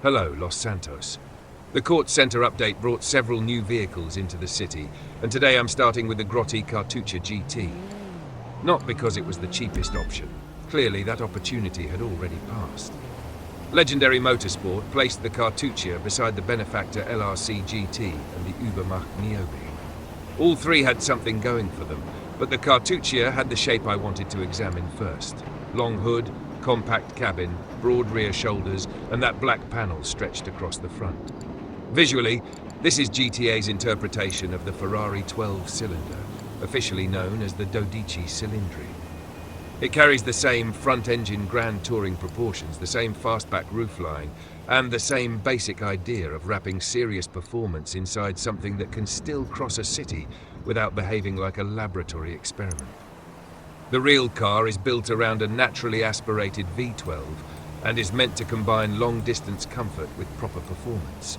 Hello, Los Santos. The Court Center update brought several new vehicles into the city, and today I'm starting with the Grotti Cartuccia GT. Not because it was the cheapest option. Clearly, that opportunity had already passed. Legendary Motorsport placed the Cartuccia beside the benefactor LRC GT and the Übermacht Niobe. All three had something going for them, but the Cartuccia had the shape I wanted to examine first. Long hood, compact cabin, broad rear shoulders, and that black panel stretched across the front. Visually, this is GTA's interpretation of the Ferrari 12-cylinder, officially known as the 12Cilindri. It carries the same front-engine grand touring proportions, the same fastback roofline, and the same basic idea of wrapping serious performance inside something that can still cross a city without behaving like a laboratory experiment. The real car is built around a naturally aspirated V12 and is meant to combine long-distance comfort with proper performance.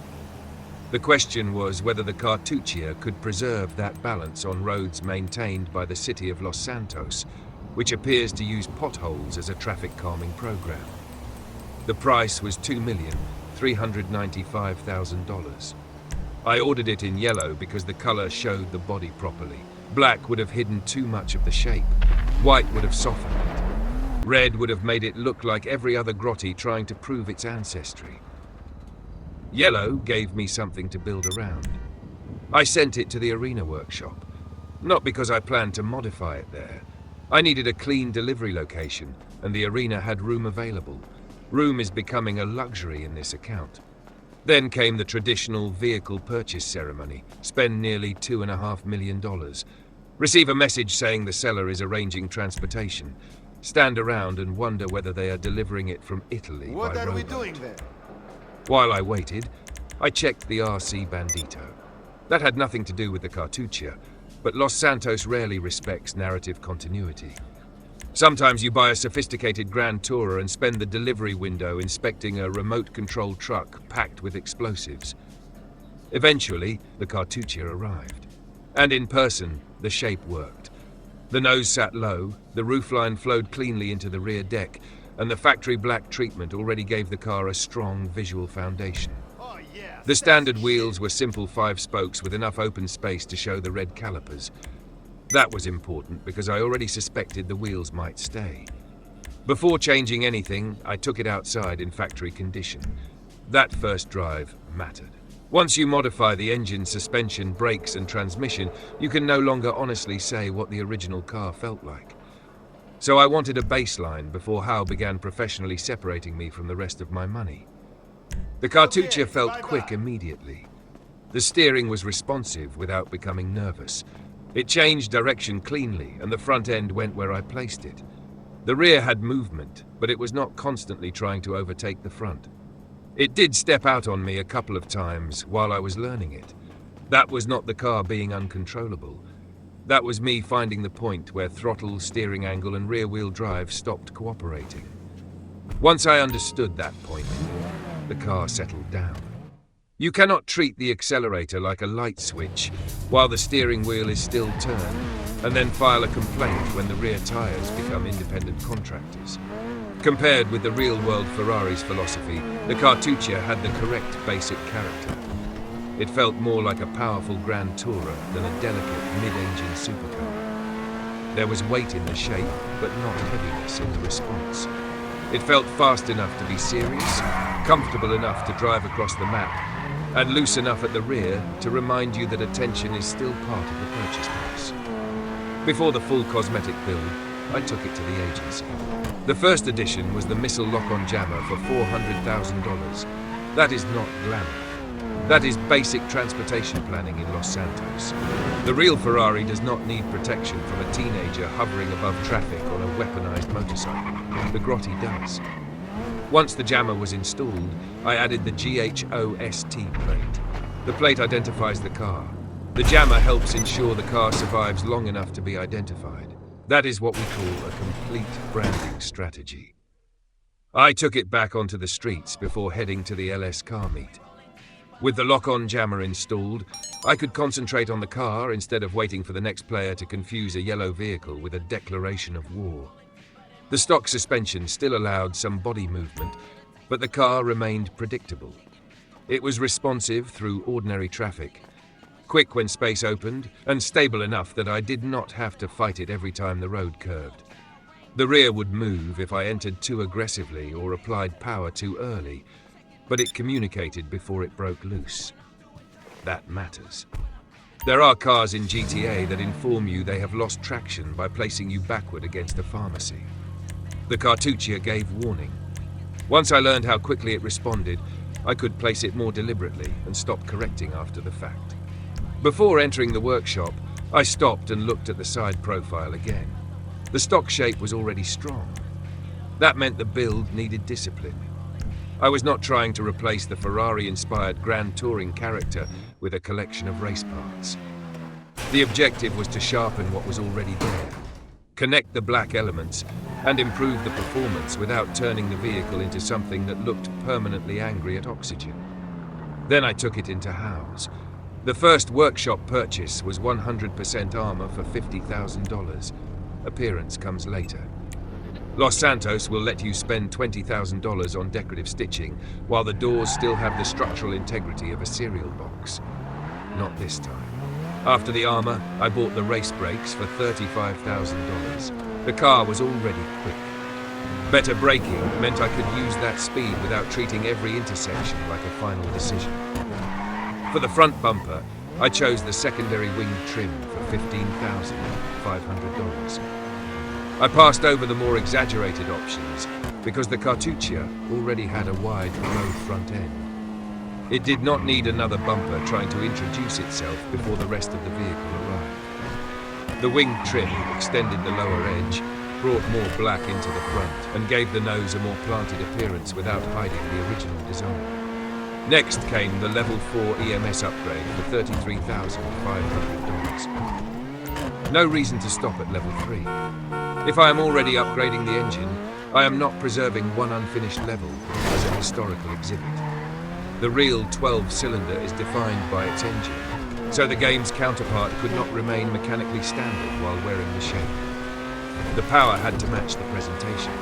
The question was whether the Cartuccia could preserve that balance on roads maintained by the city of Los Santos, which appears to use potholes as a traffic calming program. The price was $2,395,000. I ordered it in yellow because the color showed the body properly. Black would have hidden too much of the shape. White would have softened it. Red would have made it look like every other Grotti trying to prove its ancestry. Yellow gave me something to build around. I sent it to the arena workshop, not because I planned to modify it there. I needed a clean delivery location, and the arena had room available. Room is becoming a luxury in this account. Then came the traditional vehicle purchase ceremony, spend nearly $2.5 million. Receive a message saying the seller is arranging transportation. Stand around and wonder whether they are delivering it from Italy by What are we rowboat. doing there? While I waited, I checked the RC Bandito. That had nothing to do with the Cartuccia, but Los Santos rarely respects narrative continuity. Sometimes you buy a sophisticated Grand Tourer and spend the delivery window inspecting a remote-controlled truck packed with explosives. Eventually, the Cartuccia arrived. And in person, the shape worked. The nose sat low, the roofline flowed cleanly into the rear deck, and the factory black treatment already gave the car a strong visual foundation. Oh, yeah, The standard wheels were simple 5 spokes with enough open space to show the red calipers. That was important because I already suspected the wheels might stay. Before changing anything, I took it outside in factory condition. That first drive mattered. Once you modify the engine, suspension, brakes, and transmission, you can no longer honestly say what the original car felt like. So I wanted a baseline before Hao began professionally separating me from the rest of my money. The Cartuccia felt quick immediately. The steering was responsive without becoming nervous. It changed direction cleanly, and the front end went where I placed it. The rear had movement, but it was not constantly trying to overtake the front. It did step out on me a couple of times while I was learning it. That was not the car being uncontrollable. That was me finding the point where throttle, steering angle, and rear-wheel drive stopped cooperating. Once I understood that point, the car settled down. You cannot treat the accelerator like a light switch while the steering wheel is still turned, and then file a complaint when the rear tires become independent contractors. Compared with the real-world Ferrari's philosophy, the Cartuccia had the correct basic character. It felt more like a powerful Grand Tourer than a delicate mid-engine supercar. There was weight in the shape, but not heaviness in the response. It felt fast enough to be serious, comfortable enough to drive across the map, and loose enough at the rear to remind you that attention is still part of the purchase price. Before the full cosmetic build, I took it to the agency. The first edition was the missile lock-on jammer for $400,000. That is not glamour. That is basic transportation planning in Los Santos. The real Ferrari does not need protection from a teenager hovering above traffic on a weaponized motorcycle. The Grotti does. Once the jammer was installed, I added the GHOST plate. The plate identifies the car. The jammer helps ensure the car survives long enough to be identified. That is what we call a complete branding strategy. I took it back onto the streets before heading to the LS car meet. With the lock-on jammer installed, I could concentrate on the car instead of waiting for the next player to confuse a yellow vehicle with a declaration of war. The stock suspension still allowed some body movement, but the car remained predictable. It was responsive through ordinary traffic, quick when space opened, and stable enough that I did not have to fight it every time the road curved. The rear would move if I entered too aggressively or applied power too early, but it communicated before it broke loose. That matters. There are cars in GTA that inform you they have lost traction by placing you backward against a pharmacy. The Cartuccia gave warning. Once I learned how quickly it responded, I could place it more deliberately and stop correcting after the fact. Before entering the workshop, I stopped and looked at the side profile again. The stock shape was already strong. That meant the build needed discipline. I was not trying to replace the Ferrari-inspired Grand Touring character with a collection of race parts. The objective was to sharpen what was already there, connect the black elements, and improve the performance without turning the vehicle into something that looked permanently angry at oxygen. Then I took it into house. The first workshop purchase was 100% armor for $50,000. Appearance comes later. Los Santos will let you spend $20,000 on decorative stitching, while the doors still have the structural integrity of a cereal box. Not this time. After the armor, I bought the race brakes for $35,000. The car was already quick. Better braking meant I could use that speed without treating every intersection like a final decision. For the front bumper, I chose the secondary wing trim for $15,500. I passed over the more exaggerated options because the Cartuccia already had a wide, low front end. It did not need another bumper trying to introduce itself before the rest of the vehicle arrived. The wing trim extended the lower edge, brought more black into the front, and gave the nose a more planted appearance without hiding the original design. Next came the Level 4 EMS upgrade for $33,500. No reason to stop at Level 3. If I am already upgrading the engine, I am not preserving one unfinished level as a historical exhibit. The real 12-cylinder is defined by its engine, so the game's counterpart could not remain mechanically standard while wearing the shape. The power had to match the presentation.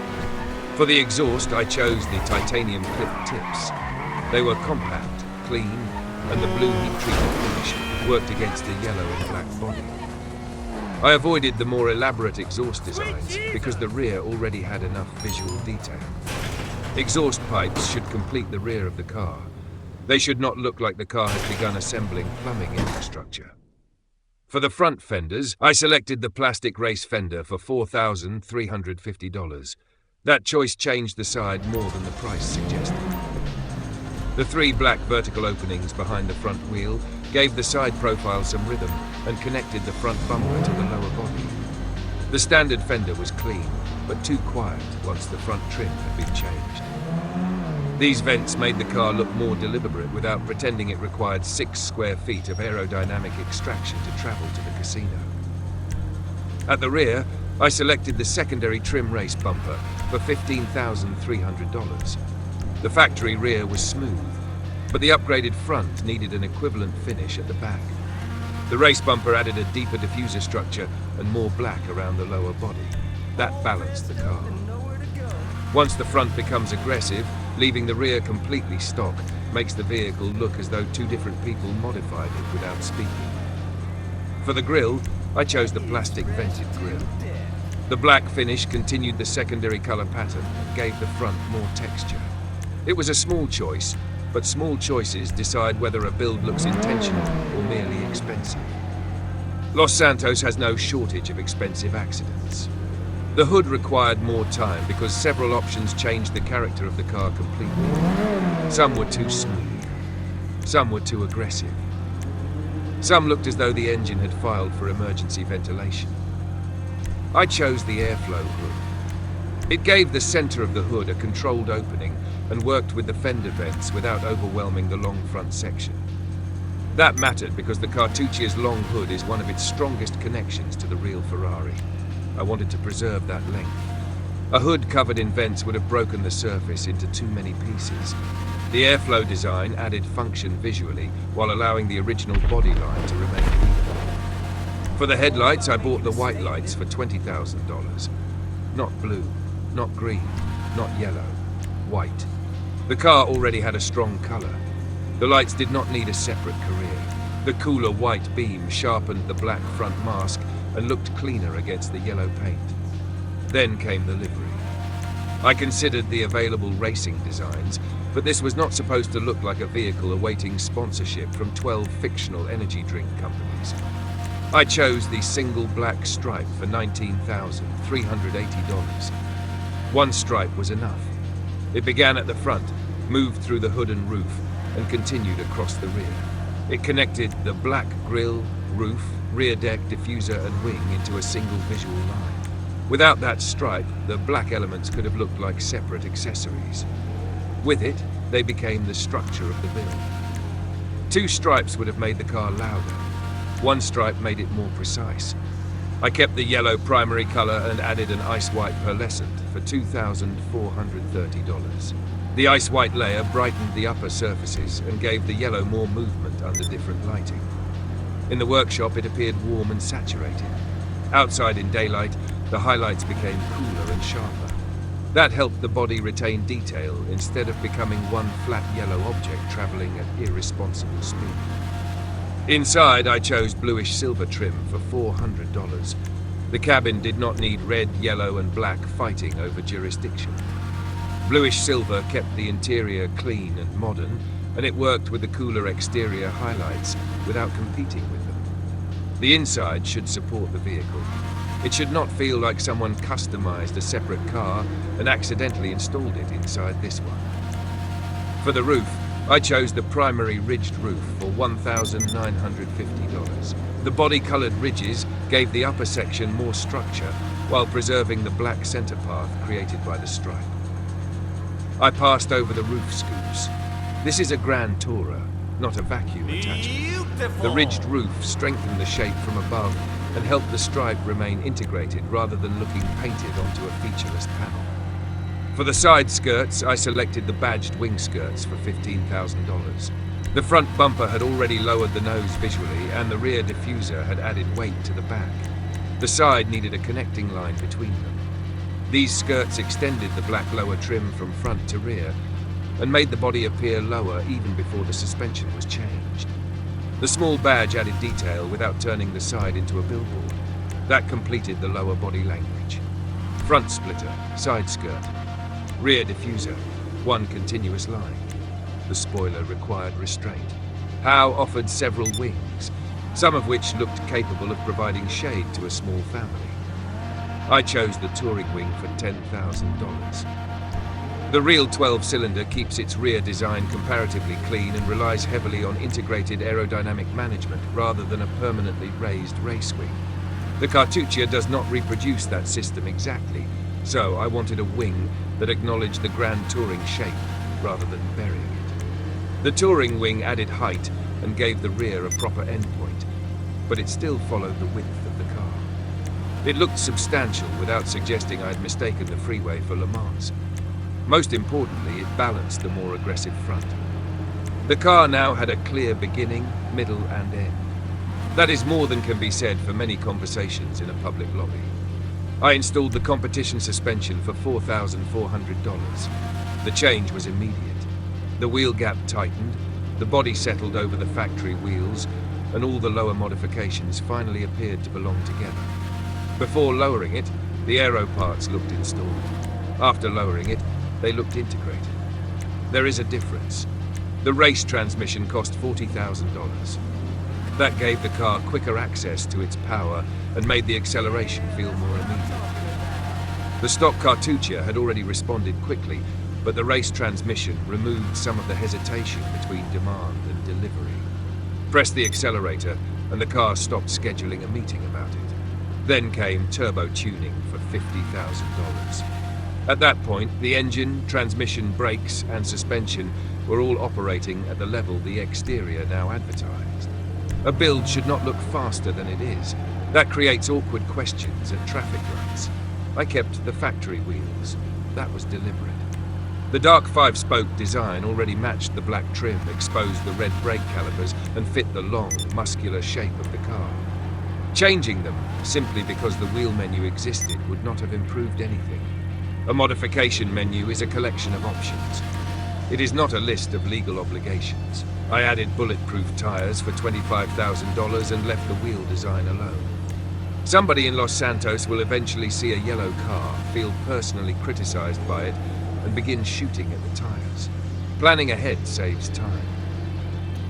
For the exhaust, I chose the titanium clip tips. They were compact, clean, and the blue heat-treated finish worked against the yellow and black body. I avoided the more elaborate exhaust designs because the rear already had enough visual detail. Exhaust pipes should complete the rear of the car. They should not look like the car had begun assembling plumbing infrastructure. For the front fenders, I selected the plastic race fender for $4,350. That choice changed the side more than the price suggested. The three black vertical openings behind the front wheel gave the side profile some rhythm and connected the front bumper to the lower body. The standard fender was clean, but too quiet once the front trim had been changed. These vents made the car look more deliberate without pretending it required 6 square feet of aerodynamic extraction to travel to the casino. At the rear, I selected the secondary trim race bumper for $15,300. The factory rear was smooth, but the upgraded front needed an equivalent finish at the back. The race bumper added a deeper diffuser structure and more black around the lower body. That balanced the car. Once the front becomes aggressive, leaving the rear completely stock makes the vehicle look as though two different people modified it without speaking. For the grille, I chose the plastic vented grille. The black finish continued the secondary color pattern and gave the front more texture. It was a small choice, but small choices decide whether a build looks intentional or merely expensive. Los Santos has no shortage of expensive accidents. The hood required more time because several options changed the character of the car completely. Some were too smooth. Some were too aggressive. Some looked as though the engine had filed for emergency ventilation. I chose the airflow hood. It gave the center of the hood a controlled opening and worked with the fender vents without overwhelming the long front section. That mattered because the Cartuccia's long hood is one of its strongest connections to the real Ferrari. I wanted to preserve that length. A hood covered in vents would have broken the surface into too many pieces. The airflow design added function visually while allowing the original body line to remain even. For the headlights, I bought the white lights for $20,000. Not blue, not green, not yellow, white. The car already had a strong color. The lights did not need a separate career. The cooler white beam sharpened the black front mask and looked cleaner against the yellow paint. Then came the livery. I considered the available racing designs, but this was not supposed to look like a vehicle awaiting sponsorship from 12 fictional energy drink companies. I chose the single black stripe for $19,380. One stripe was enough. It began at the front, moved through the hood and roof, and continued across the rear. It connected the black grille, roof, rear deck, diffuser, and wing into a single visual line. Without that stripe, the black elements could have looked like separate accessories. With it, they became the structure of the build. Two stripes would have made the car louder. One stripe made it more precise. I kept the yellow primary color and added an ice white pearlescent for $2,430. The ice white layer brightened the upper surfaces and gave the yellow more movement under different lighting. In the workshop, it appeared warm and saturated. Outside in daylight, the highlights became cooler and sharper. That helped the body retain detail instead of becoming one flat yellow object traveling at irresponsible speed. Inside, I chose bluish silver trim for $400. The cabin did not need red, yellow, and black fighting over jurisdiction. Bluish silver kept the interior clean and modern, and it worked with the cooler exterior highlights without competing with them. The inside should support the vehicle. It should not feel like someone customized a separate car and accidentally installed it inside this one. For the roof, I chose the primary ridged roof for $1,950. The body-colored ridges gave the upper section more structure while preserving the black center path created by the stripe. I passed over the roof scoops. This is a Grand Tourer, not a vacuum attachment. The ridged roof strengthened the shape from above and helped the stripe remain integrated rather than looking painted onto a featureless panel. For the side skirts, I selected the badged wing skirts for $15,000. The front bumper had already lowered the nose visually, and the rear diffuser had added weight to the back. The side needed a connecting line between them. These skirts extended the black lower trim from front to rear and made the body appear lower even before the suspension was changed. The small badge added detail without turning the side into a billboard. That completed the lower body language. Front splitter, side skirt, rear diffuser, one continuous line. The spoiler required restraint. Howe offered several wings, some of which looked capable of providing shade to a small family. I chose the touring wing for $10,000. The real 12-cylinder keeps its rear design comparatively clean and relies heavily on integrated aerodynamic management rather than a permanently raised race wing. The Cartuccia does not reproduce that system exactly, so I wanted a wing that acknowledged the Grand Touring shape rather than burying it. The touring wing added height and gave the rear a proper endpoint, but it still followed the width of the car. It looked substantial without suggesting I'd mistaken the freeway for Le Mans. Most importantly, it balanced the more aggressive front. The car now had a clear beginning, middle, and end. That is more than can be said for many conversations in a public lobby. I installed the competition suspension for $4,400. The change was immediate. The wheel gap tightened, the body settled over the factory wheels, and all the lower modifications finally appeared to belong together. Before lowering it, the aero parts looked installed. After lowering it, they looked integrated. There is a difference. The race transmission cost $40,000. That gave the car quicker access to its power and made the acceleration feel more immediate. The stock Cartuccia had already responded quickly, but the race transmission removed some of the hesitation between demand and delivery. Press the accelerator, and the car stopped scheduling a meeting about it. Then came turbo tuning for $50,000. At that point, the engine, transmission, brakes, and suspension were all operating at the level the exterior now advertised. A build should not look faster than it is. That creates awkward questions at traffic lights. I kept the factory wheels. That was deliberate. The dark 5-spoke design already matched the black trim, exposed the red brake calipers, and fit the long, muscular shape of the car. Changing them, simply because the wheel menu existed, would not have improved anything. A modification menu is a collection of options. It is not a list of legal obligations. I added bulletproof tires for $25,000 and left the wheel design alone. Somebody in Los Santos will eventually see a yellow car, feel personally criticized by it, and begin shooting at the tires. Planning ahead saves time.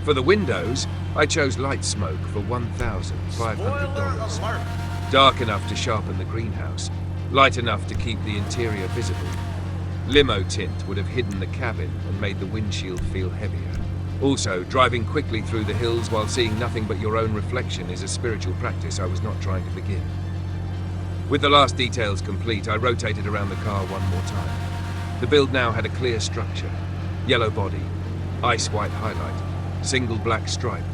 For the windows, I chose light smoke for $1,500. Dark enough to sharpen the greenhouse, light enough to keep the interior visible. Limo tint would have hidden the cabin and made the windshield feel heavier. Also, driving quickly through the hills while seeing nothing but your own reflection is a spiritual practice I was not trying to begin. With the last details complete, I rotated around the car one more time. The build now had a clear structure. Yellow body, ice white highlight, single black stripe,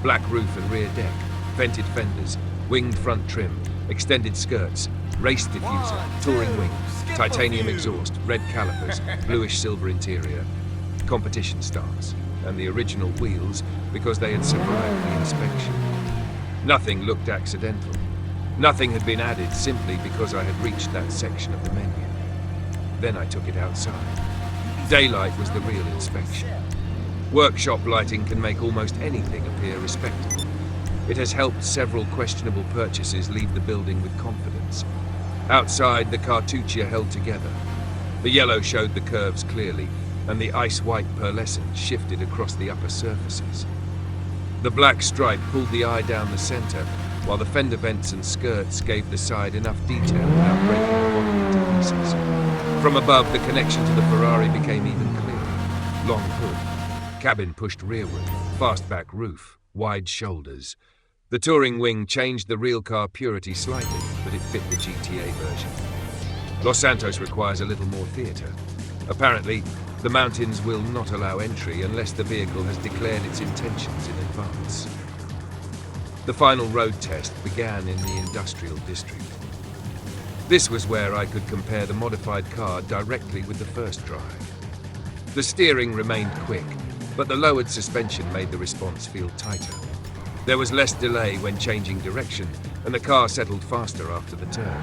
black roof and rear deck, vented fenders, winged front trim, extended skirts, race diffuser, touring wings, titanium exhaust, red calipers, bluish silver interior, competition stance, and the original wheels because they had survived the inspection. Nothing looked accidental. Nothing had been added simply because I had reached that section of the menu. Then I took it outside. Daylight was the real inspection. Workshop lighting can make almost anything appear respectable. It has helped several questionable purchases leave the building with confidence. Outside, the Cartuccia held together. The yellow showed the curves clearly, and the ice-white pearlescent shifted across the upper surfaces. The black stripe pulled the eye down the center, while the fender vents and skirts gave the side enough detail without breaking the body into pieces. From above, the connection to the Ferrari became even clearer. Long hood, cabin pushed rearward, fastback roof, wide shoulders. The touring wing changed the real car purity slightly, but it fit the GTA version. Los Santos requires a little more theatre. Apparently, the mountains will not allow entry unless the vehicle has declared its intentions in advance. The final road test began in the industrial district. This was where I could compare the modified car directly with the first drive. The steering remained quick, but the lowered suspension made the response feel tighter. There was less delay when changing direction, and the car settled faster after the turn.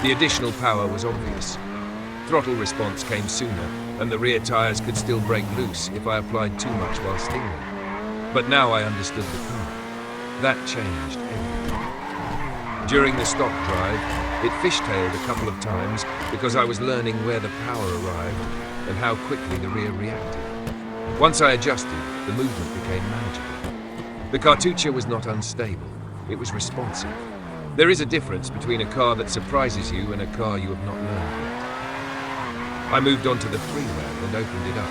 The additional power was obvious. Throttle response came sooner, and the rear tires could still break loose if I applied too much while steering. But now I understood the car. That changed everything. During the stock drive, it fishtailed a couple of times because I was learning where the power arrived and how quickly the rear reacted. Once I adjusted, the movement became manageable. The Cartuccia was not unstable, it was responsive. There is a difference between a car that surprises you and a car you have not learned yet. I moved onto the freeway and opened it up.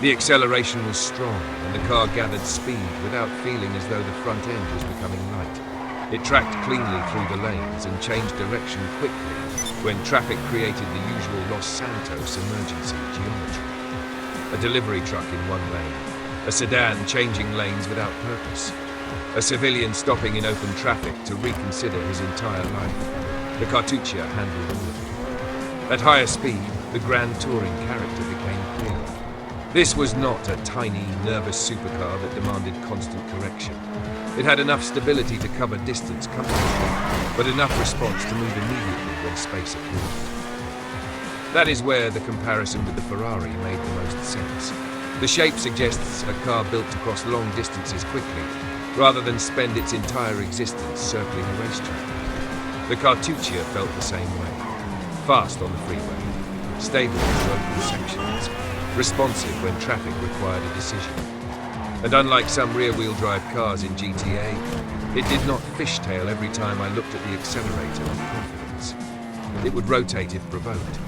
The acceleration was strong and the car gathered speed without feeling as though the front end was becoming light. It tracked cleanly through the lanes and changed direction quickly when traffic created the usual Los Santos emergency geometry. A delivery truck in one lane, a sedan changing lanes without purpose, a civilian stopping in open traffic to reconsider his entire life. The Cartuccia handled all of it. At higher speed, the grand touring character became clearer. This was not a tiny, nervous supercar that demanded constant correction. It had enough stability to cover distance comfortably, but enough response to move immediately when space appeared. That is where the comparison with the Ferrari made the most sense. The shape suggests a car built to cross long distances quickly, rather than spend its entire existence circling a racetrack. The Cartuccia felt the same way. Fast on the freeway, stable through open sections, responsive when traffic required a decision. And unlike some rear-wheel drive cars in GTA, it did not fishtail every time I looked at the accelerator with confidence. It would rotate if provoked,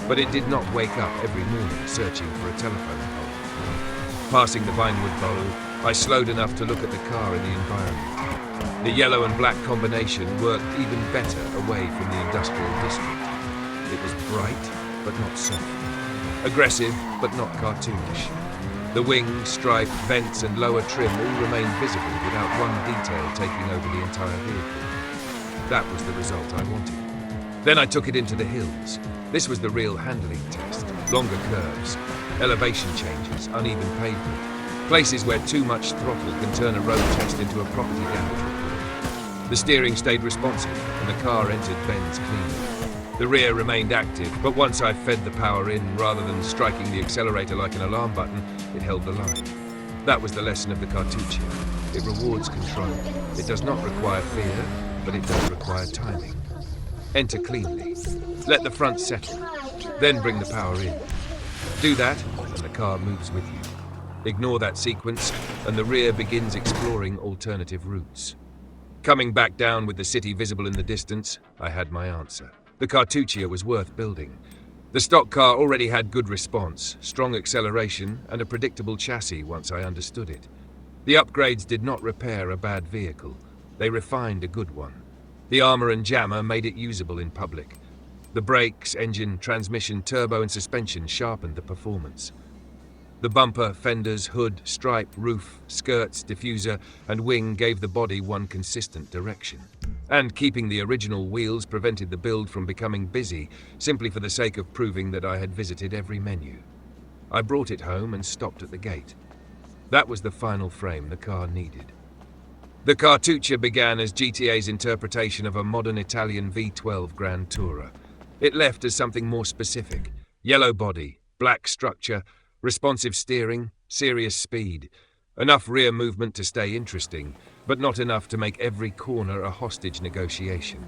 but it did not wake up every morning searching for a telephone pole. Passing the Vinewood Bowl, I slowed enough to look at the car in the environment. The yellow and black combination worked even better away from the industrial district. It was bright, but not soft. Aggressive, but not cartoonish. The wing, stripe, vents and lower trim all remained visible without one detail taking over the entire vehicle. That was the result I wanted. Then I took it into the hills. This was the real handling test. Longer curves, elevation changes, uneven pavement. Places where too much throttle can turn a road test into a property damage report. The steering stayed responsive and the car entered bends cleanly. The rear remained active, but once I fed the power in, rather than striking the accelerator like an alarm button, it held the line. That was the lesson of the Cartuccia. It rewards control. It does not require fear, but it does require timing. Enter cleanly. Let the front settle. Then bring the power in. Do that, and the car moves with you. Ignore that sequence, and the rear begins exploring alternative routes. Coming back down with the city visible in the distance, I had my answer. The Cartuccia was worth building. The stock car already had good response, strong acceleration, and a predictable chassis once I understood it. The upgrades did not repair a bad vehicle. They refined a good one. The armor and jammer made it usable in public. The brakes, engine, transmission, turbo, and suspension sharpened the performance. The bumper, fenders, hood, stripe, roof, skirts, diffuser, and wing gave the body one consistent direction. And keeping the original wheels prevented the build from becoming busy, simply for the sake of proving that I had visited every menu. I brought it home and stopped at the gate. That was the final frame the car needed. The Cartuccia began as GTA's interpretation of a modern Italian V12 Grand Tourer. It left as something more specific. Yellow body, black structure, responsive steering, serious speed. Enough rear movement to stay interesting, but not enough to make every corner a hostage negotiation.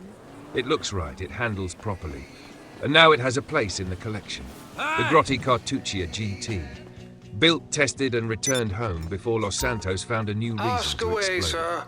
It looks right, it handles properly. And now it has a place in the collection. The Grotti Cartuccia GT. Built, tested and returned home before Los Santos found a new reason Ask to away, explode. sir.